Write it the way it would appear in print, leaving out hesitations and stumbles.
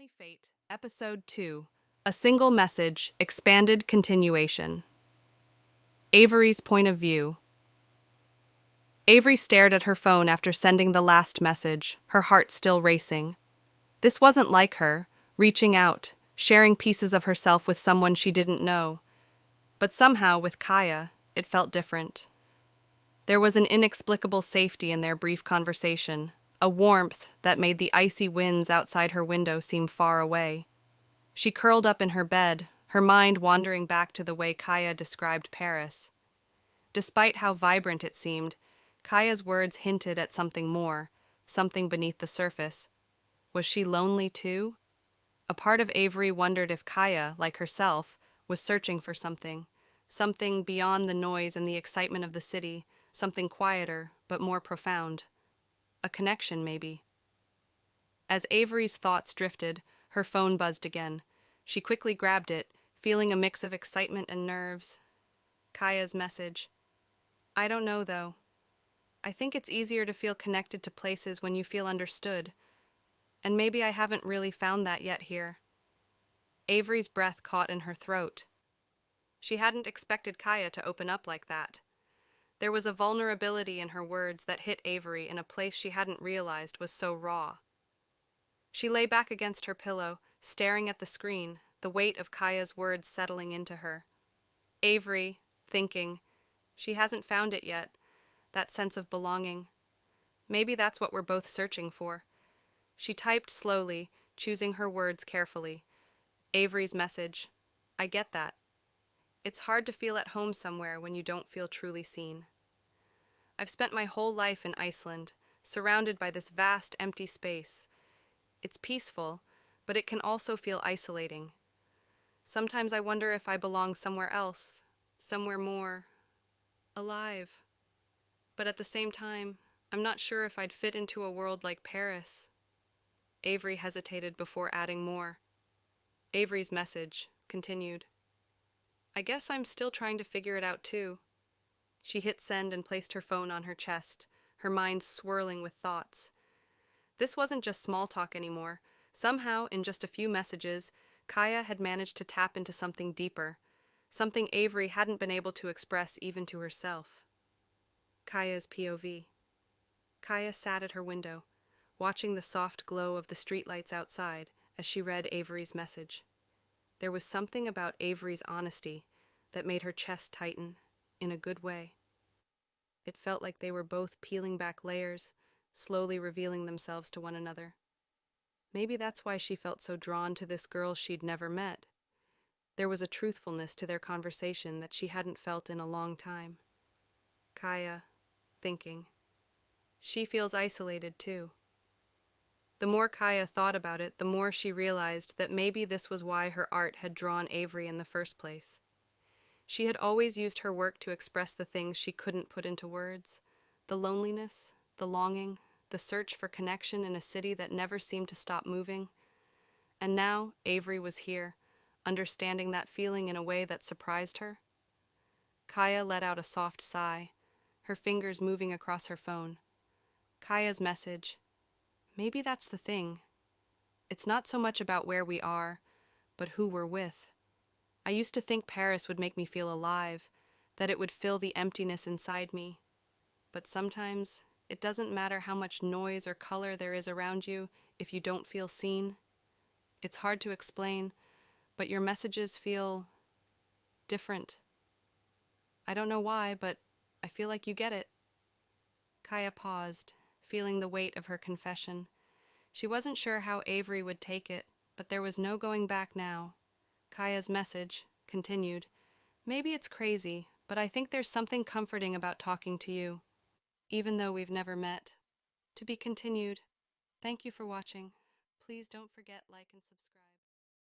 Family Fate, Episode 2, A Single Message, Expanded Continuation. Avery's Point of View. Avery stared at her phone after sending the last message, her heart still racing. This wasn't like her, reaching out, sharing pieces of herself with someone she didn't know. But somehow, with Kaia, it felt different. There was an inexplicable safety in their brief conversation, a warmth that made the icy winds outside her window seem far away. She curled up in her bed, her mind wandering back to the way Kaia described Paris. Despite how vibrant it seemed, Kaia's words hinted at something more, something beneath the surface. Was she lonely too? A part of Avery wondered if Kaia, like herself, was searching for something beyond the noise and the excitement of the city, something quieter, but more profound. A connection, maybe. As Avery's thoughts drifted, her phone buzzed again. She quickly grabbed it, feeling a mix of excitement and nerves. Kaia's message. I don't know, though. I think it's easier to feel connected to places when you feel understood. And maybe I haven't really found that yet here. Avery's breath caught in her throat. She hadn't expected Kaia to open up like that. There was a vulnerability in her words that hit Avery in a place she hadn't realized was so raw. She lay back against her pillow, staring at the screen, the weight of Kaia's words settling into her. Avery, thinking, she hasn't found it yet, that sense of belonging. Maybe that's what we're both searching for. She typed slowly, choosing her words carefully. Avery's message. I get that. It's hard to feel at home somewhere when you don't feel truly seen. I've spent my whole life in Iceland, surrounded by this vast, empty space. It's peaceful, but it can also feel isolating. Sometimes I wonder if I belong somewhere else, somewhere more alive. But at the same time, I'm not sure if I'd fit into a world like Paris. Avery hesitated before adding more. Avery's message continued. I guess I'm still trying to figure it out too. She hit send and placed her phone on her chest, her mind swirling with thoughts. This wasn't just small talk anymore. Somehow, in just a few messages, Kaia had managed to tap into something deeper, something Avery hadn't been able to express even to herself. Kaia's POV. Kaia sat at her window, watching the soft glow of the streetlights outside as she read Avery's message. There was something about Avery's honesty that made her chest tighten, in a good way. It felt like they were both peeling back layers, slowly revealing themselves to one another. Maybe that's why she felt so drawn to this girl she'd never met. There was a truthfulness to their conversation that she hadn't felt in a long time. Kaia, thinking. She feels isolated too. The more Kaia thought about it, the more she realized that maybe this was why her art had drawn Avery in the first place. She had always used her work to express the things she couldn't put into words, the loneliness, the longing, the search for connection in a city that never seemed to stop moving. And now Avery was here, understanding that feeling in a way that surprised her. Kaia let out a soft sigh, her fingers moving across her phone. Kaia's message. Maybe that's the thing. It's not so much about where we are, but who we're with. I used to think Paris would make me feel alive, that it would fill the emptiness inside me. But sometimes, it doesn't matter how much noise or color there is around you if you don't feel seen. It's hard to explain, but your messages feel different. I don't know why, but I feel like you get it. Kaia paused, feeling the weight of her confession. She wasn't sure how Avery would take it, but there was no going back now. Kaia's message continued. Maybe it's crazy, but I think there's something comforting about talking to you, even though we've never met. To be continued. Thank you for watching. Please don't forget like and subscribe.